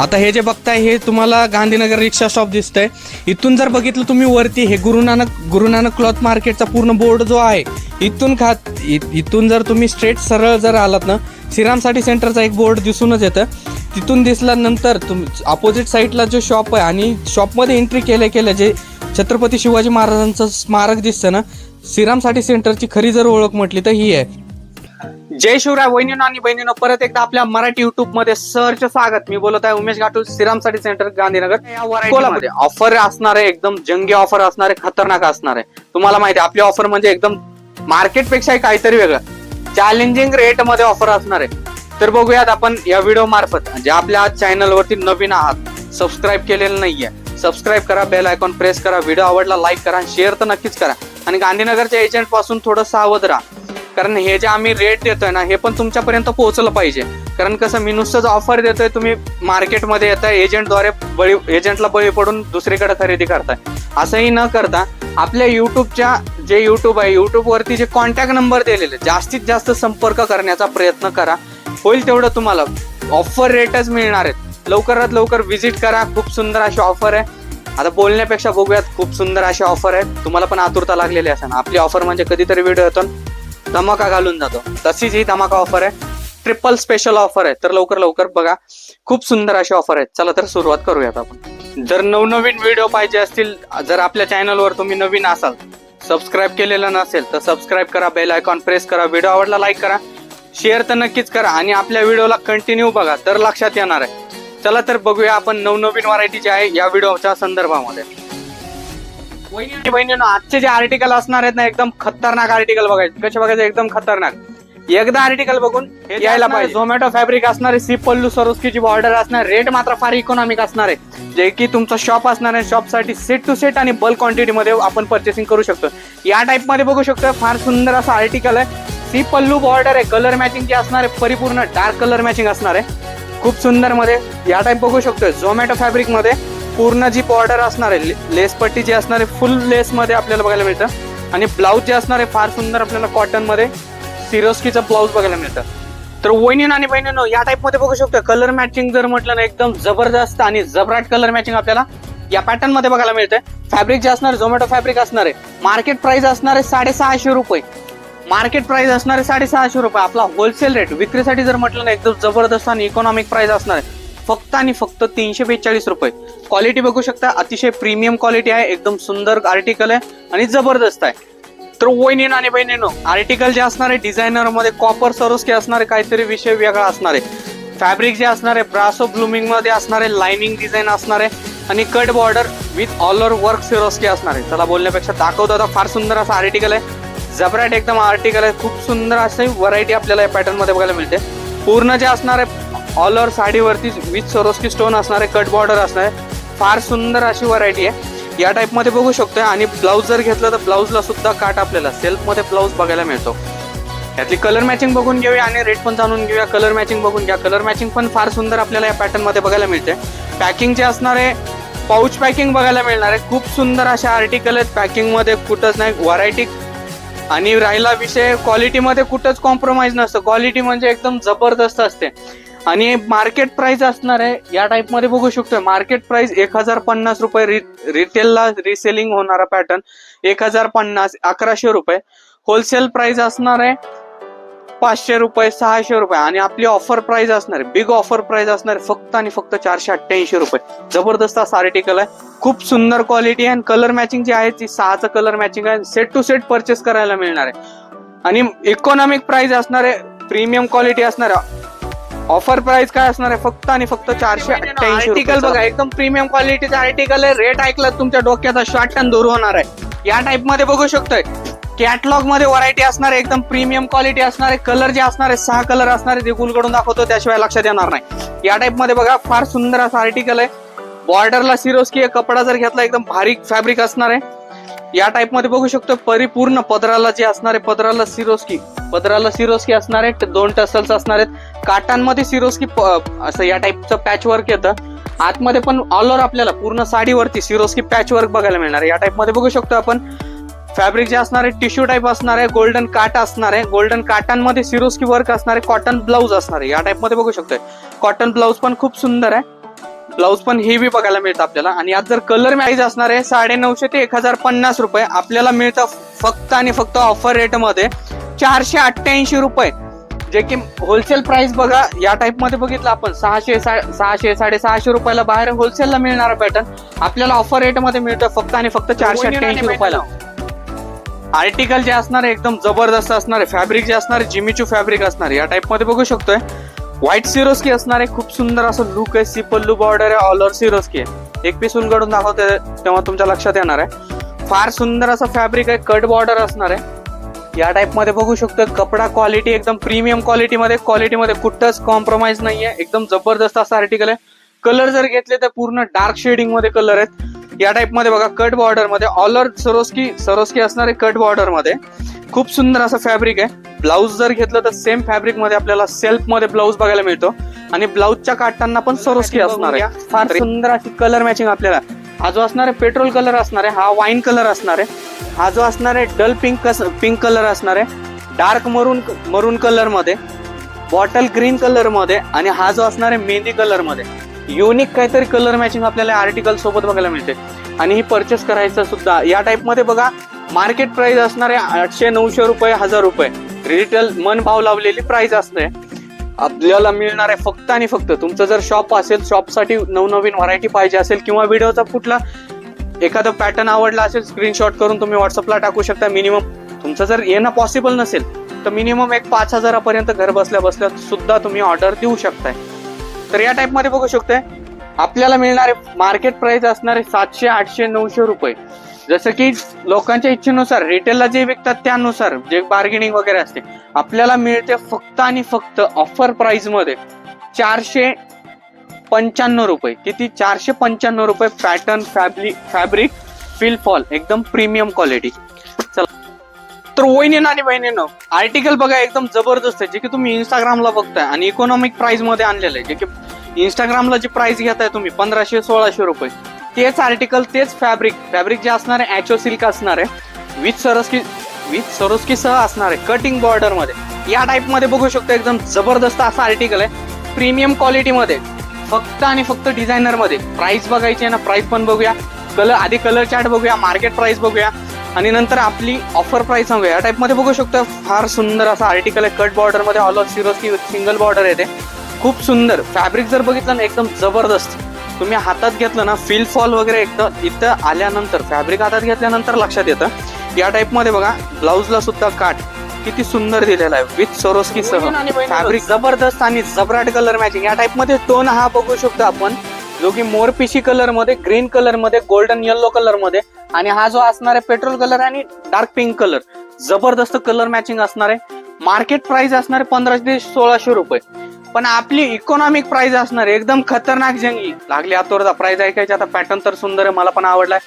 आता हे जे बघताय हे तुम्हाला गांधीनगर रिक्षा शॉप दिसतंय. इथून जर बघितलं तुम्ही वरती हे गुरुनानक क्लॉथ मार्केटचा पूर्ण बोर्ड जो आहे इथून जर तुम्ही स्ट्रेट सरळ जर आलात ना, श्रीराम साडी सेंटरचा एक बोर्ड दिसूनच येतं. तिथून दिसल्यानंतर अपोजिट साईडला जो शॉप आहे आणि शॉपमध्ये एंट्री केल्या जे छत्रपती शिवाजी महाराजांचं स्मारक दिसतं ना, श्रीराम साडी सेंटरची खरी जर ओळख म्हटली तर ही आहे. जय शिवराय वहिनीनो आणि बहिणीनो, परत एकदा आपल्या मराठी युट्यूब मध्ये सहर्ष स्वागत. मी बोलत आहे उमेश घाटू, श्रीराम साडी सेंटर गांधीनगर. या व्हरायटीमध्ये ऑफर असणार आहे, एकदम जंगी ऑफर असणार आहे, खतरनाक असणार आहे. तुम्हाला माहिती आहे आपली ऑफर म्हणजे एकदम मार्केटपेक्षा काहीतरी वेगळं, चॅलेंजिंग रेट मध्ये ऑफर असणार आहे. तर बघूयात आपण या व्हिडिओ मार्फत. जे आपल्या आज चॅनल वरती नवीन आहात, सबस्क्राईब केलेलं नाहीये, सबस्क्राईब करा, बेल आयकॉन प्रेस करा, व्हिडिओ आवडला लाईक करा, शेअर तर नक्कीच करा. आणि गांधीनगरच्या एजंट पासून थोडं सावध राहा, कारण हे जे आम्ही रेट देतोय ना हे पण तुमच्यापर्यंत पोहोचलं पाहिजे. कारण कसं मी नुसतंच ऑफर देतोय, तुम्ही मार्केटमध्ये येताय एजंटद्वारे एजंटला बळी पडून दुसरीकडे खरेदी करताय. असंही न करता आपल्या युट्यूबच्या जे युट्यूब आहे, युट्यूब वरती जे कॉन्टॅक्ट नंबर दिलेले जास्तीत जास्त संपर्क करण्याचा प्रयत्न करा. होईल तेवढं तुम्हाला ऑफर रेटच मिळणार आहेत. लवकरात लवकर व्हिजिट करा, खूप सुंदर अशी ऑफर आहे. आता बोलण्यापेक्षा बघूयात, खूप सुंदर अशी ऑफर आहे. तुम्हाला पण आतुरता लागलेली असेल. आपली ऑफर म्हणजे कधीतरी व्हिडिओ येतो धमाका घालून जातो, तशीच ही धमाका ऑफर आहे. ट्रिपल स्पेशल ऑफर आहे. तर लवकर बघा, खूप सुंदर अशी ऑफर आहे. चला तर सुरुवात करूयात आपण. जर नवनवीन व्हिडिओ पाहिजे असतील, जर आपल्या चॅनलवर तुम्ही नवीन असाल, सबस्क्राईब केलेलं नसेल तर सबस्क्राईब करा, बेल आयकॉन प्रेस करा, व्हिडिओ आवडला लाईक करा, शेअर तर नक्कीच करा आणि आपल्या व्हिडिओला कंटिन्यू बघा, तर लक्षात येणार आहे. चला तर बघूया आपण नवनवीन व्हरायटी जे आहे या व्हिडिओच्या संदर्भामध्ये. बहिणीनो, आजचे जे आर्टिकल असणार आहेत ना, एकदम खतरनाक आर्टिकल बघायचे. कसे बघायचे? एकदम खतरनाक. एकदा आर्टिकल बघून यायला पाहिजे. झोमॅटो फॅब्रिक असणार आहे, सी पल्लू सरोस्कीची बॉर्डर असणार. रेट मात्र फार इकॉनॉमिक असणार आहे, जे की तुमचं शॉप असणार आहे. शॉप साठी सेट टू सेट आणि बल्क क्वांटिटी मध्ये आपण परचेसिंग करू शकतो. या टाइप मध्ये बघू शकतो, फार सुंदर असं आर्टिकल आहे. सी पल्लू बॉर्डर आहे, कलर मॅचिंग जे असणार आहे परिपूर्ण डार्क कलर मॅचिंग असणार आहे, खूप सुंदर मध्ये. या टाइप बघू शकतो झोमॅटो फॅब्रिक मध्ये पूर्ण जी बॉर्डर असणार आहे, लेस पट्टी जी असणार आहे फुल लेस मध्ये आपल्याला बघायला मिळतं. आणि ब्लाऊज जे असणार आहे फार सुंदर आपल्याला कॉटन मध्ये सिरोस्कीचं ब्लाऊज बघायला मिळतं. तर वहिनीनो आणि बहिणीनो, या टाइप मध्ये बघू शकतो कलर मॅचिंग जर म्हटलं ना, एकदम जबरदस्त आणि जबराट कलर मॅचिंग आपल्याला या पॅटर्न मध्ये बघायला मिळतंय. फॅब्रिक जे असणार झोमॅटो फॅब्रिक असणार आहे. मार्केट प्राइस असणार आहे 650 रुपये. मार्केट प्राइस असणार आहे 650 रुपये. आपला होलसेल रेट विक्रीसाठी जर म्हटलं ना, एकदम जबरदस्त आणि इकॉनॉमिक प्राइस असणार आहे फक्त आणि फक्त 342 रुपये. क्वालिटी बघू शकता, अतिशय प्रीमियम क्वालिटी आहे, एकदम सुंदर आर्टिकल आहे आणि जबरदस्त आहे. तर वहिनीनो आणि बहिणीनो, आर्टिकल जे असणार आहे डिझायनर मध्ये कॉपर सरोस्की असणार आहे, काहीतरी विषय वेगळा असणार आहे. फॅब्रिक जे असणार आहे ब्रासो ब्लूमिंग मध्ये असणार आहे, लाइनिंग डिझाईन असणार आहे आणि cut border with all over work Swarovski असणार आहे. चला बोलण्यापेक्षा दाखवतो आता. फार सुंदर असं आर्टिकल आहे, जबराट एकदम आर्टिकल आहे. खूप सुंदर अशी व्हरायटी आपल्याला या पॅटर्न मध्ये बघायला मिळते. पूर्ण जे असणार आहे ऑल ओव्हर साडीवरती विथ सरोस्की स्टोन असणार आहे, कट बॉर्डर असणार आहे. फार सुंदर अशी व्हरायटी आहे. या टाइप मध्ये बघू शकतोय. आणि ब्लाऊज जर घेतलं तर ब्लाऊजला सुद्धा काट आपल्याला सेल्फ मध्ये ब्लाऊज बघायला मिळतो. यातली कलर मॅचिंग बघून घेऊया आणि रेट पण जाणून घेऊया. कलर मॅचिंग बघून घ्या. कलर मॅचिंग पण फार सुंदर आपल्याला या पॅटर्न मध्ये बघायला मिळते. पॅकिंग जे असणार आहे पाऊच पॅकिंग बघायला मिळणार आहे. खूप सुंदर अशा आर्टिकल आहेत, पॅकिंग मध्ये कुठंच नाही व्हरायटी. आणि राहिला विषय क्वालिटीमध्ये कुठंच कॉम्प्रोमाइज नसतं. क्वालिटी म्हणजे एकदम जबरदस्त असते. आणि मार्केट प्राइस असणार आहे या टाइप मध्ये बघू शकतोय. मार्केट प्राइस 1050 रुपये. रिटेलला रिसेलिंग होणारा पॅटर्न 1050, 1100 रुपये. होलसेल प्राइस असणार आहे 500 रुपये, 600 रुपये. आणि आपली ऑफर प्राइस असणार आहे, बिग ऑफर प्राइस असणार आहे फक्त आणि फक्त 488 रुपये. जबरदस्त असा आर्टिकल आहे, खूप सुंदर क्वालिटी आहे. आणि कलर मॅचिंग जी आहे ती 6चं कलर मॅचिंग आहे. सेट टू सेट परचेस करायला मिळणार आहे. आणि इकॉनॉमिक प्राइस असणार आहे, प्रीमियम क्वालिटी असणार आहे. ऑफर प्राइस काय असणार आहे फक्त आणि फक्त 488. आर्टिकल बघा, एकदम प्रीमियम क्वालिटीचं आर्टिकल आहे. रेट ऐकला तुमच्या डोक्याचा शॉर्ट दूर होणार आहे. या टाइप मध्ये बघू शकतोय कॅटलॉग मध्ये व्हरायटी असणार आहे, एकदम प्रीमियम क्वालिटी असणार आहे. कलर जे असणार आहे 6 कलर असणार आहे, गुलकडून दाखवतो त्याशिवाय लक्षात येणार नाही. या टाइप मध्ये बघा, फार सुंदर असं आर्टिकल आहे. बॉर्डरला सिरोस्की आहे, कपडा जर घेतला एकदम भारी फॅब्रिक असणार आहे. या टाइप मध्ये बघू शकतो परिपूर्ण पदराला जे असणार आहे पदराला सिरोस्की असणार आहे. 2 टसल्स असणार आहेत. काटांमध्ये सिरोस्की असं या टाइपचं पॅच वर्क येतं. आतमध्ये पण ऑल ओव्हर आपल्याला पूर्ण साडीवरती सिरोस्की पॅच वर्क बघायला मिळणार आहे. या टाइप मध्ये बघू शकतो आपण. फॅब्रिक जे असणार आहे टिश्यू टाइप असणार आहे, गोल्डन काट असणार आहे. गोल्डन काटांमध्ये सिरोस्की वर्क असणार आहे. कॉटन ब्लाऊज असणार आहे. या टाइप मध्ये बघू शकतोय. कॉटन ब्लाऊज पण खूप सुंदर आहे. ब्लाऊज पण हेवी बघायला मिळतं आपल्याला. आणि यात जर कलर मॅच असणार आहे 950 ते 1050 रुपये आपल्याला मिळतं फक्त आणि फक्त ऑफर रेट मध्ये 488 रुपये, जे की होलसेल प्राइस बघा या टाइप मध्ये बघितलं आपण 600 650 रुपयाला बाहेर होलसेलला मिळणारा पॅटर्न आपल्याला ऑफर रेट मध्ये मिळतं फक्त आणि फक्त 488 रुपयाला. आर्टिकल जे असणार आहे एकदम जबरदस्त असणार आहे, फॅब्रिक जे असणार आहे जिमीचू फॅब्रिक असणार आहे. या टाइप मध्ये बघू शकतोय व्हाईट सिरोस्की असणार आहे, खूप सुंदर असं लुक आहे, सी पल्लू बॉर्डर आहे, ऑल ओव्हर सिरोस्की आहे. एक पीस उलगडून दाखवते तेव्हा तुमच्या लक्षात येणार आहे. फार सुंदर असं फॅब्रिक आहे, कट बॉर्डर असणार आहे. या टाइप मध्ये बघू शकतो कपडा क्वालिटी एकदम प्रीमियम क्वालिटीमध्ये कुठंच कॉम्प्रोमाइज नाहीये, एकदम जबरदस्त असं आर्टिकल आहे. कलर जर घेतले तर पूर्ण डार्क शेडिंग मध्ये कलर आहेत. या टाइप मध्ये बघा कट बॉर्डर मध्ये ऑल ओव्हर सरोस्की असणार आहे, कट बॉर्डर मध्ये खूप सुंदर असं फॅब्रिक आहे. ब्लाऊज जर घेतलं तर सेम फॅब्रिक मध्ये आपल्याला सेल्फ मध्ये ब्लाऊज बघायला मिळतो आणि ब्लाऊजच्या काढताना पण सरोस्की असणार आहे. फार सुंदर अशी कलर मॅचिंग आपल्याला. हा जो असणार आहे पेट्रोल कलर असणार आहे, हा वाईन कलर असणार आहे, हा जो असणार आहे डल पिंक कलर असणार आहे, डार्क मरून कलर मध्ये, बॉटल ग्रीन कलर मध्ये आणि हा जो असणार आहे मेहंदी कलर मध्ये. युनिक काहीतरी कलर मॅचिंग आपल्याला आर्टिकल सोबत बघायला मिळते. आणि ही परचेस करायचं सुद्धा या टाइप मध्ये बघा मार्केट प्राइस असणार आहे 800-900 रुपये 1000 रुपये रिटेल मन भाव लावलेली प्राइस असते. आपल्याला मिळणार आहे फक्त आणि फक्त तुमचं जर शॉप असेल, शॉपसाठी नवनवीन व्हरायटी पाहिजे असेल किंवा व्हिडिओचा कुठला एखादा पॅटर्न आवडला असेल स्क्रीनशॉट करून तुम्ही व्हॉट्सअपला टाकू शकता. मिनिमम तुमचं जर येणं पॉसिबल नसेल तर मिनिमम एक 5000 पर्यंत घर बसल्या सुद्धा तुम्ही ऑर्डर देऊ शकताय. तर या टाइप मध्ये बघू शकताय आपल्याला मिळणारे मार्केट प्राइस असणारे 700, 800, 900 रुपये. जसं की लोकांच्या इच्छेनुसार रिटेलला जे विकतात त्यानुसार जे बार्गेनिंग वगैरे असते आपल्याला मिळते फक्त आणि फक्त ऑफर प्राइस मध्ये 495 रुपये. किती? 495 रुपये. पॅटर्न फॅब्रिक फील फॉल एकदम प्रीमियम क्वालिटी. चला तर वहिनीनं आणि बहिणीनं आर्टिकल बघा एकदम जबरदस्त आहे, जे की तुम्ही इंस्टाग्रामला बघताय आणि इकॉनॉमिक प्राइस मध्ये आणलेलं आहे. जे की इंस्टाग्रामला जी प्राइस घेताय तुम्ही 1500-1600 रुपये तेच आर्टिकल तेच फॅब्रिक जे असणार आहे ॲचो सिल्क असणार आहे विथ सरोस्की सह असणार आहे कटिंग बॉर्डर मध्ये. या टाइप मध्ये बघू शकतो एकदम जबरदस्त असं आर्टिकल आहे प्रीमियम क्वालिटी मध्ये फक्त आणि फक्त डिझायनर मध्ये. प्राइस बघायची आहे ना, प्राइस पण बघूया, आधी कलर चार्ट बघूया, मार्केट प्राइस बघूया आणि नंतर आपली ऑफर प्राइस सांगूया. या टाइप मध्ये बघू शकतो फार सुंदर असा आर्टिकल आहे, कट बॉर्डर मध्ये all over Swarovski with single border येते. खूप सुंदर फॅब्रिक जर बघितलं ना एकदम जबरदस्त. तुम्ही हातात घेतलं ना फील फॉल वगैरे एकदम इथं आल्यानंतर फॅब्रिक हातात घेतल्यानंतर लक्षात येतं. या टाइप मध्ये बघा ब्लाऊजला सुद्धा काट किती सुंदर दिलेला आहे विथ सरोस्की सह. फॅब्रिक जबरदस्त आणि जबराट कलर मॅचिंग. या टाइप मध्ये टोन हा बघू शकतो आपण जो की मोरपिशी कलर मध्ये, ग्रीन कलर मध्ये, गोल्डन येलो कलर मध्ये आणि हा जो असणार आहे पेट्रोल कलर आणि डार्क पिंक कलर. जबरदस्त कलर मॅचिंग असणार आहे. मार्केट प्राइस असणार आहे 1500-1600 रुपये पण आपली इकॉनॉमिक प्राइस असणार आहे एकदम खतरनाक जंगी. लागली आतोरदा प्राइस ऐकायची. आता पॅटर्न तर सुंदर आहे, मला पण आवडलाय,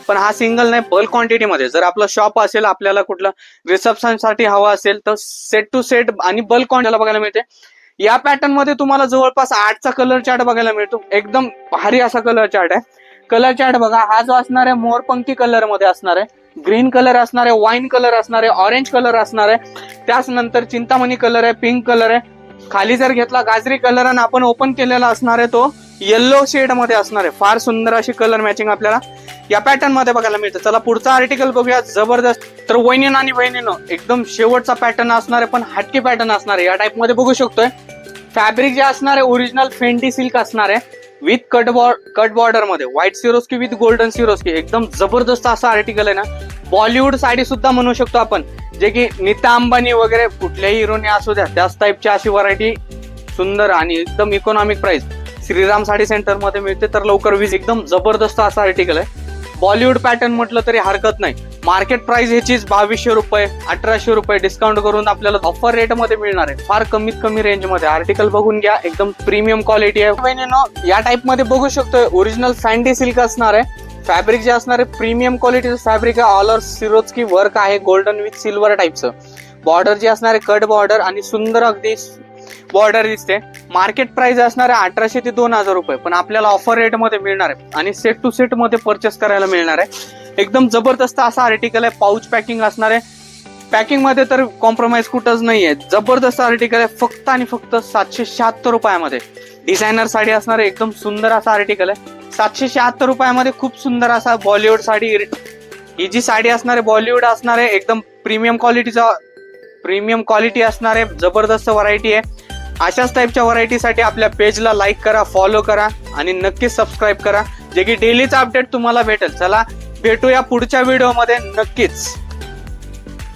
पण हा सिंगल नाही बल्क क्वांटिटी मध्ये. जर आपलं शॉप असेल, आपल्याला कुठलं रिसेप्शन साठी हवा असेल तर सेट टू सेट आणि बल्क क्वांटिटीला बघायला मिळते. या पॅटर्न मध्ये तुम्हाला जवळपास 8चा कलर चार्ट बघायला मिळतो. एकदम भारी असा कलर चार्ट आहे. कलर चार्ट बघा, हा जो असणार आहे मोरपंखी कलर मध्ये असणार आहे, ग्रीन कलर असणार आहे, वाईन कलर असणार आहे, ऑरेंज कलर असणार आहे, त्याच नंतर चिंतामणी कलर आहे, पिंक कलर आहे, खाली जर घेतला गाजरी कलर आणि आपण ओपन केलेला असणार आहे तो येल्लो शेड मध्ये असणार आहे. फार सुंदर अशी कलर मॅचिंग आपल्याला या पॅटर्न मध्ये बघायला मिळतं. चला पुढचा आर्टिकल बघूया. जबरदस्त. तर वहिनीनं आणि बहिणीनं एकदम शेवटचा पॅटर्न असणार आहे पण हटके पॅटर्न असणार आहे. या टाइप मध्ये बघू शकतोय फॅब्रिक जे असणार आहे ओरिजिनल फेंटी सिल्क असणार आहे विथ कट बॉर्डर मध्ये, white Swarovski with golden Swarovski. एकदम जबरदस्त असा आर्टिकल आहे ना. बॉलिवूड साडी सुद्धा म्हणू शकतो आपण, जे की नीता अंबानी वगैरे कुठल्याही हिरोनी असू द्या त्याच टाईपची अशी व्हरायटी सुंदर आणि एकदम economic price Shriram sari centre मध्ये मिळते. तर लवकर एकदम जबरदस्त असा आर्टिकल आहे. बॉलिवूड पॅटर्न म्हटलं तरी हरकत नाही. मार्केट प्राइस ह्याचीच 2200 रुपये 1800 रुपये डिस्काउंट करून आपल्याला ऑफर रेट मध्ये मिळणार आहे. फार कमीत कमी रेंज मध्ये. आर्टिकल बघून घ्या, एकदम प्रीमियम क्वालिटी आहे. या टाइप मध्ये बघू शकतोय ओरिजिनल फॅन्टी सिल्क असणार आहे. फॅब्रिक जे असणार आहे प्रीमियम क्वालिटीचं फॅब्रिक आहे. ऑल ओव्हर सिरोस्की वर्क आहे गोल्डन विथ सिल्वर टाइपचं. बॉर्डर जे असणार आहे कट बॉर्डर आणि सुंदर अगदी बॉर्डर दिसते. मार्केट प्राइस असणार आहे 1800 ते 2000 रुपये पण आपल्याला ऑफर रेट मध्ये मिळणार आहे आणि सेट टू सेट मध्ये परचेस करायला मिळणार आहे. एकदम जबरदस्त असा आर्टिकल आहे. पाऊच पॅकिंग असणार आहे. पॅकिंग मध्ये तर कॉम्प्रोमाइज कुठंच नाहीये. जबरदस्त आर्टिकल आहे, फक्त आणि फक्त 776 रुपयामध्ये. डिझायनर साडी असणार आहे, एकदम सुंदर असा आर्टिकल आहे. 776 रुपयामध्ये खूप सुंदर असा बॉलिवूड साडी. ही जी साडी असणार आहे बॉलिवूड असणार आहे, एकदम प्रीमियम क्वालिटी असणार आहे. जबरदस्त व्हरायटी आहे. अशाच टाईपच्या व्हरायटीसाठी आपल्या पेजला लाईक करा, फॉलो करा आणि नक्कीच सबस्क्राईब करा, जे की डेलीचा अपडेट तुम्हाला भेटेल. चला भेटूया पुढच्या व्हिडिओमध्ये नक्कीच.